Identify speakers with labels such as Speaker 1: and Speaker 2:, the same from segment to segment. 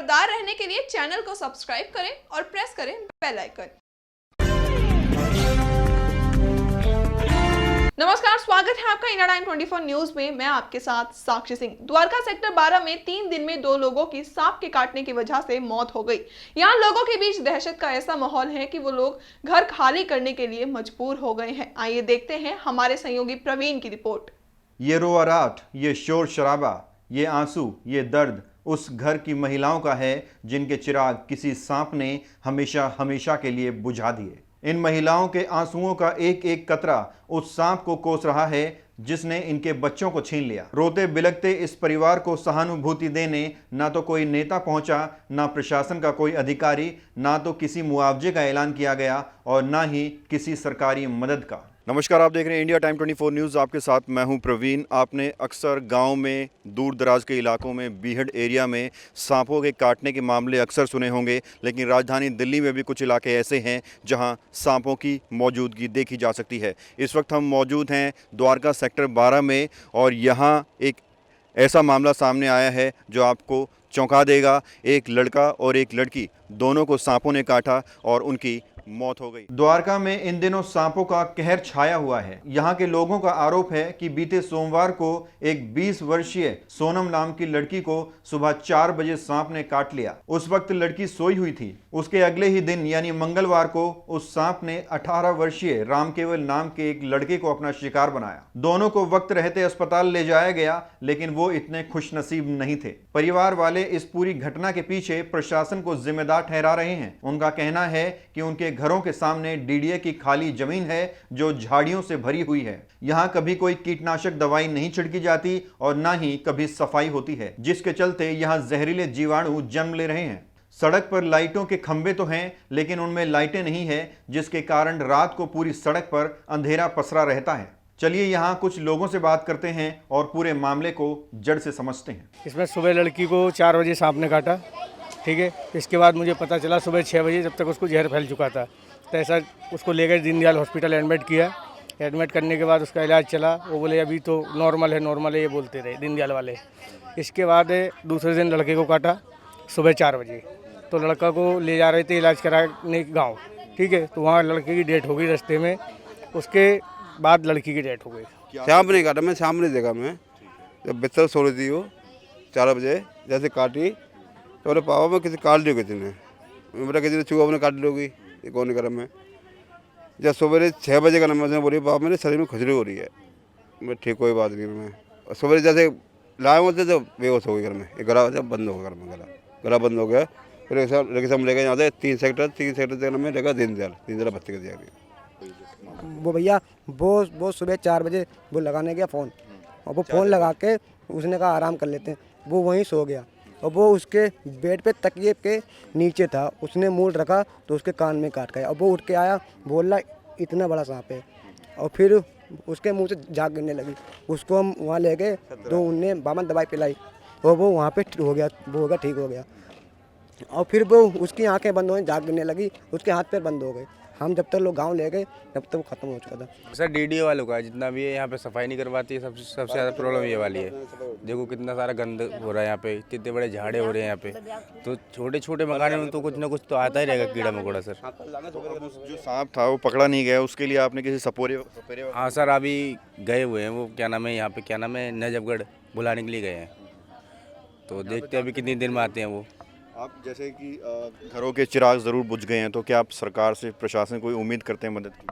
Speaker 1: खबरदार रहने के लिए चैनल को सब्सक्राइब करें और प्रेस करें बेल आइकन। नमस्कार, स्वागत है आपका इंडिया टाइम 24 न्यूज में। मैं आपके साथ साक्षी सिंह। द्वारका सेक्टर 12 में 3 दिन में 2 लोगों की सांप के काटने की वजह से मौत हो गई। यहाँ लोगों के बीच दहशत का ऐसा माहौल है कि वो लोग घर खाली करने के लिए मजबूर हो गए हैं। आइए देखते हैं हमारे सहयोगी प्रवीण की रिपोर्ट।
Speaker 2: ये रोआराट, ये शोर शराबा, ये आंसू, ये दर्द उस घर की महिलाओं का है जिनके चिराग किसी सांप ने हमेशा हमेशा के लिए बुझा दिए। इन महिलाओं के आंसुओं का एक एक कतरा उस सांप को कोस रहा है जिसने इनके बच्चों को छीन लिया। रोते बिलखते इस परिवार को सहानुभूति देने ना तो कोई नेता पहुंचा, ना प्रशासन का कोई अधिकारी, ना तो किसी मुआवजे का ऐलान किया गया और ना ही किसी सरकारी मदद का। नमस्कार, आप देख रहे हैं इंडिया टाइम 24 न्यूज़। आपके साथ मैं हूं प्रवीण। आपने अक्सर गांव में, दूर दराज के इलाकों में, बीहड़ एरिया में सांपों के काटने के मामले अक्सर सुने होंगे, लेकिन राजधानी दिल्ली में भी कुछ इलाके ऐसे हैं जहां सांपों की मौजूदगी देखी जा सकती है। इस वक्त हम मौजूद हैं द्वारका सेक्टर 12 में और यहाँ एक ऐसा मामला सामने आया है जो आपको चौंका देगा। एक लड़का और एक लड़की दोनों को सांपों ने काटा और उनकी मौत हो गई। द्वारका में इन दिनों सांपों का कहर छाया हुआ है। यहाँ के लोगों का आरोप है कि बीते सोमवार को एक 20 वर्षीय सोनम नाम की लड़की को सुबह 4 बजे सांप ने काट लिया। उस वक्त लड़की सोई हुई थी। उसके अगले ही दिन यानी मंगलवार को उस सांप ने 18 वर्षीय रामकेवल नाम के एक लड़के को अपना शिकार बनाया। दोनों को वक्त रहते अस्पताल ले जाया गया, लेकिन वो इतने खुशनसीब नहीं थे। परिवार वाले इस पूरी घटना के पीछे प्रशासन को जिम्मेदार ठहरा रहे हैं। उनका कहना है कि उनके घरों के सामने डीडीए की खाली जमीन है जो झाड़ियों से भरी हुई है। यहाँ कभी कोई कीटनाशक दवाई नहीं छिड़की जाती और ना ही कभी सफाई होती है, जिसके चलते यहाँ जहरीले जीवाणु जन्म ले रहे हैं। सड़क पर लाइटों के खंभे तो हैं, लेकिन उनमें लाइटें नहीं है, जिसके कारण रात को पूरी सड़क पर अंधेरा पसरा रहता है। चलिए यहाँ कुछ लोगों से बात करते हैं और पूरे मामले को जड़ से समझते हैं।
Speaker 3: इसमें सुबह लड़की को 4 बजे सांप ने काटा, ठीक है। इसके बाद मुझे पता चला सुबह 6 बजे, जब तक उसको जहर फैल चुका था। तो ऐसा उसको लेकर दीनदयाल हॉस्पिटल एडमिट किया। एडमिट करने के बाद उसका इलाज चला। वो बोले अभी तो नॉर्मल है, ये बोलते रहे दीनदयाल वाले। इसके बाद दूसरे दिन लड़के को काटा सुबह 4 बजे। तो लड़का को ले जा रहे थे इलाज कराने गाँव, ठीक है। तो वहाँ लड़के की डेथ हो गई रास्ते में। उसके बाद लड़की की डेथ हो गई।
Speaker 4: सांप नहीं काटा, मैं सामने देखा। मैं जब बिस्तर सो रही थी वो 4 बजे जैसे काटी तो बोले पापा मैं किसी काट लियो किसी ने। मेरा किसी ने चूहा अपने काट लोगी, ये कौन कर मैं। जब सुबह 6 बजे का नंबर बोली पापा मेरे शरीर में खुजली हो रही है। मैं ठीक कोई बात नहीं। मैं सुबह जैसे लाए होते तो बेहोश हो गई घर में। ये गला जब बंद हो गया, घर में गला बंद हो गया। फिर लेके सब लेकर यहाँ से 3 सेक्टर में लेकर दीनदयाल बस्ती का दिया।
Speaker 5: वो भैया वो सुबह 4 बजे वो लगाने गया फ़ोन, और वो फ़ोन लगा के उसने कहा आराम कर लेते हैं। वो वहीं सो गया और वो उसके बेड पे तकिए के नीचे था। उसने मूड रखा तो उसके कान में काट गया। और वो उठ के आया, बोला इतना बड़ा सांप है। और फिर उसके मुंह से झाग गिरने लगी। उसको हम वहाँ ले गए तो उनने बामन दवाई पिलाई और वो वहाँ पे हो गया, ठीक हो गया। और फिर वो उसकी आंखें बंद हो गई, झाग गिरने लगी, उसके हाथ पैर बंद हो गए। हम जब तक लोग गांव ले गए तब तक वो खत्म हो चुका था।
Speaker 6: सर डीडीए वालों का जितना भी है यहाँ पे सफाई नहीं करवाती है। सबसे ज़्यादा प्रॉब्लम ये वाली है। देखो कितना सारा गंद हो रहा है यहाँ पे, कितने बड़े झाड़े हो रहे हैं यहाँ पे। तो छोटे छोटे मकानों में तो कुछ ना कुछ तो आता ही रहेगा कीड़ा मकोड़ा। सर
Speaker 2: जो सांप था वो पकड़ा नहीं गया, उसके लिए आपने किसी सपोरे?
Speaker 6: हाँ सर, अभी गए हुए हैं वो, क्या नाम है यहाँ पे, क्या नाम है, नजफगढ़ बुलाने के लिए गए हैं। तो देखते हैं अभी कितनी देर में आते हैं वो।
Speaker 2: आप जैसे कि घरों के चिराग ज़रूर बुझ गए हैं, तो क्या आप सरकार से, प्रशासन कोई उम्मीद करते हैं मदद की?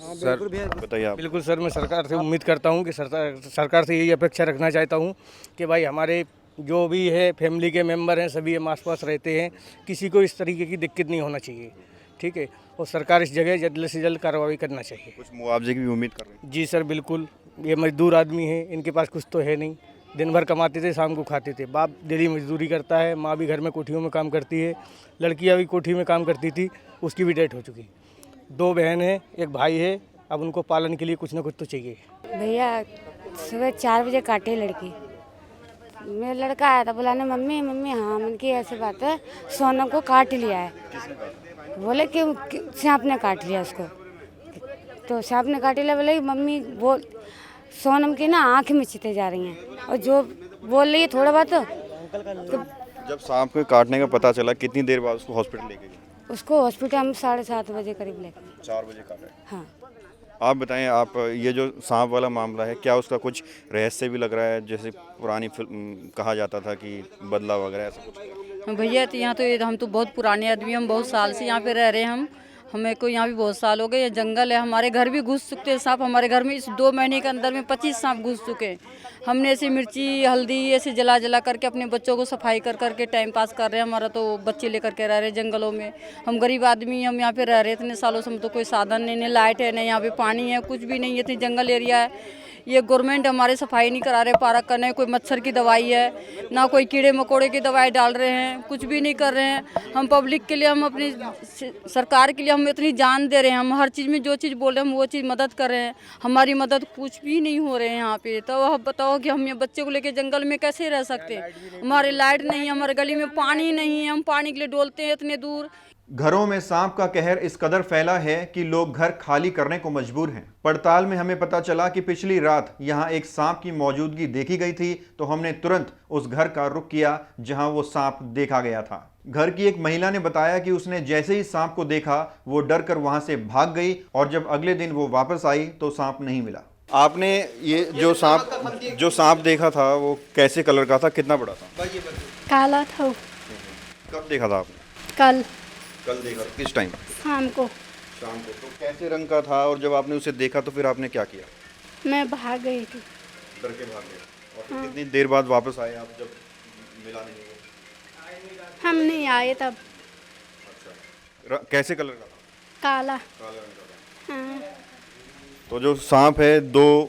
Speaker 5: हाँ,
Speaker 6: सर
Speaker 2: बताइए आप।
Speaker 3: बिल्कुल सर, मैं सरकार से उम्मीद करता हूँ कि सरकार से यही अपेक्षा रखना चाहता हूँ कि भाई हमारे जो भी है फैमिली के मेंबर हैं सभी हम आस-पास रहते हैं, किसी को इस तरीके की दिक्कत नहीं होना चाहिए, ठीक है। और सरकार इस जगह जल्द से जल्द कार्रवाई करना चाहिए।
Speaker 2: कुछ मुआवजे की भी उम्मीद कर रहे हैं?
Speaker 3: जी सर बिल्कुल। ये मजदूर आदमी है, इनके पास कुछ तो है नहीं। दिन भर कमाते थे, शाम को खाते थे। बाप डेली मजदूरी करता है, माँ भी घर में कोठियों में काम करती है। लड़कियाँ भी कोठी में काम करती थी, उसकी भी डेथ हो चुकी। 2 बहन है, एक भाई है। अब उनको पालन के लिए कुछ ना कुछ तो चाहिए।
Speaker 7: भैया सुबह 4 बजे काटी लड़की। मेरा लड़का आया था बुलाने, मम्मी मम्मी। हाँ मन की ऐसी बात है, सोनम को काट लिया है। बोले कि सांप ने काट लिया उसको। तो सांप ने काट लिया। बोले मम्मी वो सोनम की ना आँखें में चिते जा रही हैं और जो बोल रही है थोड़ा बहुत तो
Speaker 2: जब सांप के काटने का पता चला कितनी देर बाद उसको हॉस्पिटल लेके गए?
Speaker 7: उसको हॉस्पिटल हम 7:30 बजे करीब लेके गए।
Speaker 2: 4 बजे काटा है।
Speaker 7: हाँ।
Speaker 2: आप बताएं, आप ये जो सांप वाला मामला है, क्या उसका कुछ रहस्य भी लग रहा है? जैसे पुरानी फिल्म कहा जाता था कि बदला वगैरह ऐसा कुछ?
Speaker 8: भैया तो यहाँ तो हम तो बहुत पुराने आदमी, हम बहुत साल से यहाँ पे रह रहे हैं। हम हमें को यहाँ भी बहुत साल हो गए। ये जंगल है, हमारे घर भी घुस चुके हैं सांप। हमारे घर में इस 2 महीने के अंदर में 25 सांप घुस चुके हैं। हमने ऐसे मिर्ची हल्दी ऐसे जला जला करके अपने बच्चों को सफाई कर करके टाइम पास कर रहे हैं। हमारा तो बच्चे लेकर के रह रहे हैं जंगलों में। हम गरीब आदमी, हम यहाँ पे रह रहे हैं इतने सालों से। हम तो कोई साधन नहीं, लाइट है नहीं, यहाँ पे पानी है, कुछ भी नहीं है। इतनी जंगल एरिया है। ये गवर्नमेंट हमारे सफाई नहीं करा रहे पार्क का, नहीं कोई मच्छर की दवाई है, ना कोई कीड़े मकोड़े की दवाई डाल रहे हैं, कुछ भी नहीं कर रहे हैं। हम पब्लिक के लिए, हम अपनी सरकार के लिए हम इतनी जान दे रहे हैं। हम हर चीज़ में जो चीज़ बोल रहे हैं हम वो चीज़ मदद कर रहे हैं। हमारी मदद कुछ भी नहीं हो रहे हैं यहाँ पे। तो अब बताओ कि हम ये बच्चे को लेके जंगल में कैसे रह सकते हैं? हमारे लाइट नहीं है, हमारे गली में पानी नहीं है, हम पानी के लिए डोलते हैं इतने दूर।
Speaker 2: घरों में सांप का कहर इस कदर फैला है कि लोग घर खाली करने को मजबूर हैं। पड़ताल में हमें पता चला कि पिछली रात यहां एक सांप की मौजूदगी देखी गई थी, तो हमने तुरंत उस घर का रुख किया जहां वो सांप देखा गया था। घर की एक महिला ने बताया कि उसने जैसे ही सांप को देखा वो डर कर वहां से भाग गई और जब अगले दिन वो वापस आई तो सांप नहीं मिला। आपने ये जो सांप देखा था वो कैसे कलर का था, कितना बड़ा था?
Speaker 9: काला था।
Speaker 2: कब देखा था आपने? कल देखा था। किस टाइम?
Speaker 9: शाम को।
Speaker 2: तो कैसे रंग का था? और जब आपने उसे देखा तो फिर आपने क्या किया?
Speaker 9: मैं भाग गई थी।
Speaker 2: डर के भाग गए। और फिर कितनी देर बाद वापस आए आप जब मिला नहीं?
Speaker 9: हम नहीं आए तब।
Speaker 2: अच्छा, कैसे कलर का था?
Speaker 9: काला।
Speaker 2: काला रंग का था।
Speaker 9: हाँ।
Speaker 2: तो जो सांप है, 2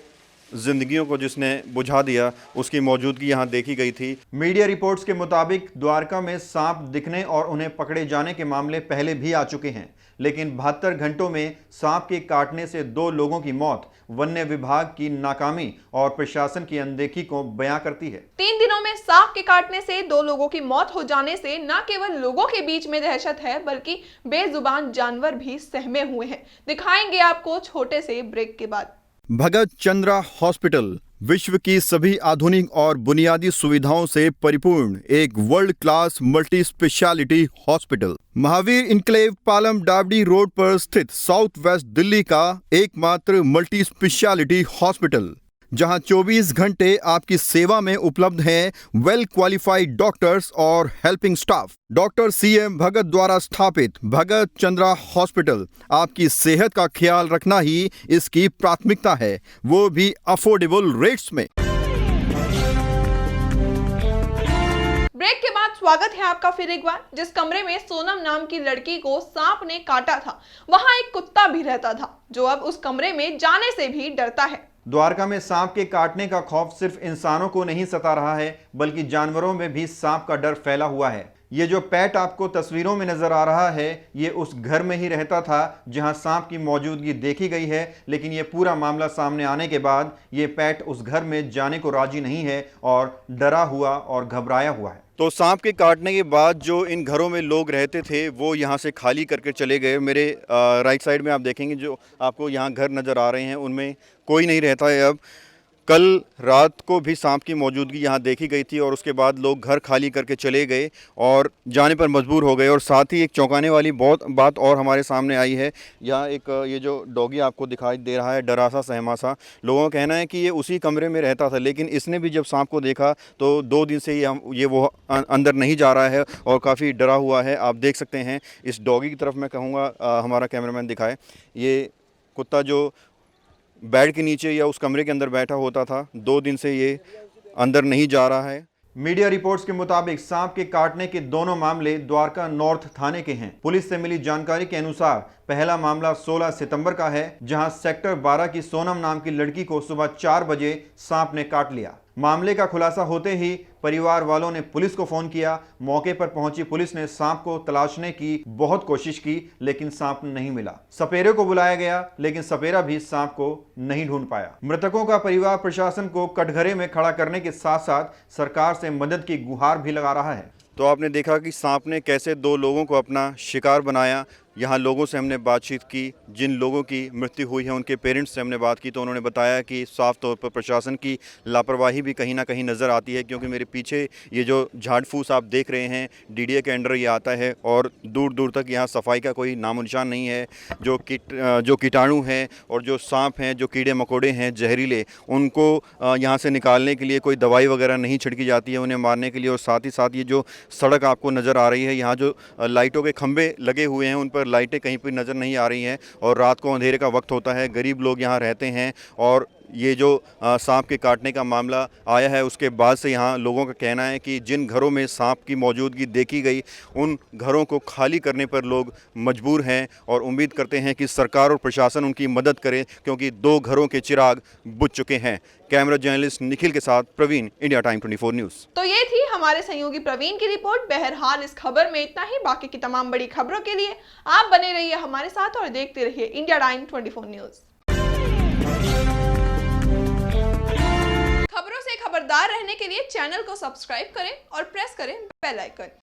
Speaker 2: जिंदगियों को जिसने बुझा दिया, उसकी मौजूदगी यहाँ देखी गई थी। मीडिया रिपोर्ट्स के मुताबिक द्वारका में सांप दिखने और उन्हें पकड़े जाने के मामले पहले भी आ चुके हैं, लेकिन 72 घंटों में सांप के काटने से 2 लोगों की मौत वन्य विभाग की नाकामी और प्रशासन की अनदेखी को बयां करती है।
Speaker 1: 3 दिनों में सांप के काटने से 2 लोगों की मौत हो जाने से न केवल लोगों के बीच में दहशत है, बल्कि बेजुबान जानवर भी सहमे हुए हैं। दिखाएंगे आपको छोटे से ब्रेक के बाद।
Speaker 2: भगत चंद्रा हॉस्पिटल विश्व की सभी आधुनिक और बुनियादी सुविधाओं से परिपूर्ण एक world class multi speciality hospital, Mahavir enclave Palam Dabri road पर स्थित साउथ वेस्ट दिल्ली का एकमात्र मल्टी स्पेशलिटी हॉस्पिटल, जहां 24 घंटे आपकी सेवा में उपलब्ध हैं वेल क्वालिफाइड डॉक्टर्स और हेल्पिंग स्टाफ। डॉक्टर CM भगत द्वारा स्थापित भगत चंद्रा हॉस्पिटल आपकी सेहत का ख्याल रखना ही इसकी प्राथमिकता है, वो भी अफोर्डेबल रेट्स में।
Speaker 1: ब्रेक के बाद स्वागत है आपका फिर एक बार। जिस कमरे में सोनम नाम की लड़की को सांप ने काटा था, वहां एक कुत्ता भी रहता था, जो अब उस कमरे में जाने से भी डरता है।
Speaker 2: द्वारका में सांप के काटने का खौफ सिर्फ इंसानों को नहीं सता रहा है, बल्कि जानवरों में भी सांप का डर फैला हुआ है। ये जो पेट आपको तस्वीरों में नजर आ रहा है, ये उस घर में ही रहता था जहां सांप की मौजूदगी देखी गई है, लेकिन ये पूरा मामला सामने आने के बाद ये पेट उस घर में जाने को राजी नहीं है और डरा हुआ और घबराया हुआ है। तो सांप के काटने के बाद जो इन घरों में लोग रहते थे वो यहाँ से खाली करके चले गए। मेरे राइट साइड में आप देखेंगे जो आपको यहाँ घर नज़र आ रहे हैं, उनमें कोई नहीं रहता है अब। कल रात को भी सांप की मौजूदगी यहाँ देखी गई थी और उसके बाद लोग घर खाली करके चले गए और जाने पर मजबूर हो गए। और साथ ही एक चौंकाने वाली बात और हमारे सामने आई है। यहाँ एक ये जो डॉगी आपको दिखाई दे रहा है, डरा सा सहमा सा, लोगों का कहना है कि ये उसी कमरे में रहता था, लेकिन इसने भी जब सांप को देखा तो 2 दिन से ये वो अंदर नहीं जा रहा है और काफ़ी डरा हुआ है। आप देख सकते हैं इस डॉगी की तरफ मैं कहूँगा हमारा कैमरामैन दिखाए, ये कुत्ता जो बेड के नीचे या उस कमरे के अंदर बैठा होता था, 2 दिन से ये अंदर नहीं जा रहा है। मीडिया रिपोर्ट्स के मुताबिक सांप के काटने के दोनों मामले द्वारका नॉर्थ थाने के हैं। पुलिस से मिली जानकारी के अनुसार पहला मामला 16 सितंबर का है, जहां सेक्टर 12 की सोनम नाम की लड़की को सुबह 4 बजे सांप ने काट लिया। मामले का खुलासा होते ही परिवार वालों ने पुलिस को फोन किया। मौके पर पहुंची पुलिस ने सांप को तलाशने की बहुत कोशिश की, लेकिन सांप नहीं मिला। सपेरे को बुलाया गया, लेकिन सपेरा भी सांप को नहीं ढूंढ पाया। मृतकों का परिवार प्रशासन को कटघरे में खड़ा करने के साथ साथ सरकार से मदद की गुहार भी लगा रहा है। तो आपने देखा कि सांप ने कैसे 2 लोगों को अपना शिकार बनाया। यहाँ लोगों से हमने बातचीत की, जिन लोगों की मृत्यु हुई है उनके पेरेंट्स से हमने बात की, तो उन्होंने बताया कि साफ तौर पर प्रशासन की लापरवाही भी कहीं ना कहीं नज़र आती है, क्योंकि मेरे पीछे ये जो झाड़ फूस आप देख रहे हैं डीडीए के अंडर ये आता है और दूर दूर तक यहाँ सफाई का कोई नामो निशान नहीं है। जो कीटाणु हैं और जो सांप हैं, जो कीड़े मकोड़े हैं जहरीले, उनको यहाँ से निकालने के लिए कोई दवाई वगैरह नहीं छिड़की जाती है उन्हें मारने के लिए। और साथ ही साथ ये जो सड़क आपको नज़र आ रही है, यहाँ जो लाइटों के खंभे लगे हुए हैं उन पर लाइटें कहीं पर नज़र नहीं आ रही हैं और रात को अंधेरे का वक्त होता है, गरीब लोग यहाँ रहते हैं। और ये जो सांप के काटने का मामला आया है उसके बाद से यहाँ लोगों का कहना है कि जिन घरों में सांप की मौजूदगी देखी गई उन घरों को खाली करने पर लोग मजबूर हैं और उम्मीद करते हैं कि सरकार और प्रशासन उनकी मदद करे, क्योंकि 2 घरों के चिराग बुझ चुके हैं। कैमरा जर्नलिस्ट निखिल के साथ प्रवीण, इंडिया टाइम 24 न्यूज़।
Speaker 1: तो ये थी हमारे सहयोगी प्रवीण की रिपोर्ट। बहरहाल इस खबर में इतना ही। बाकी की तमाम बड़ी खबरों के लिए आप बने रहिए हमारे साथ और देखते रहिए इंडिया टाइम 24 न्यूज़। खबरों से खबरदार रहने के लिए चैनल को सब्सक्राइब करें और प्रेस करें बेल आइकन।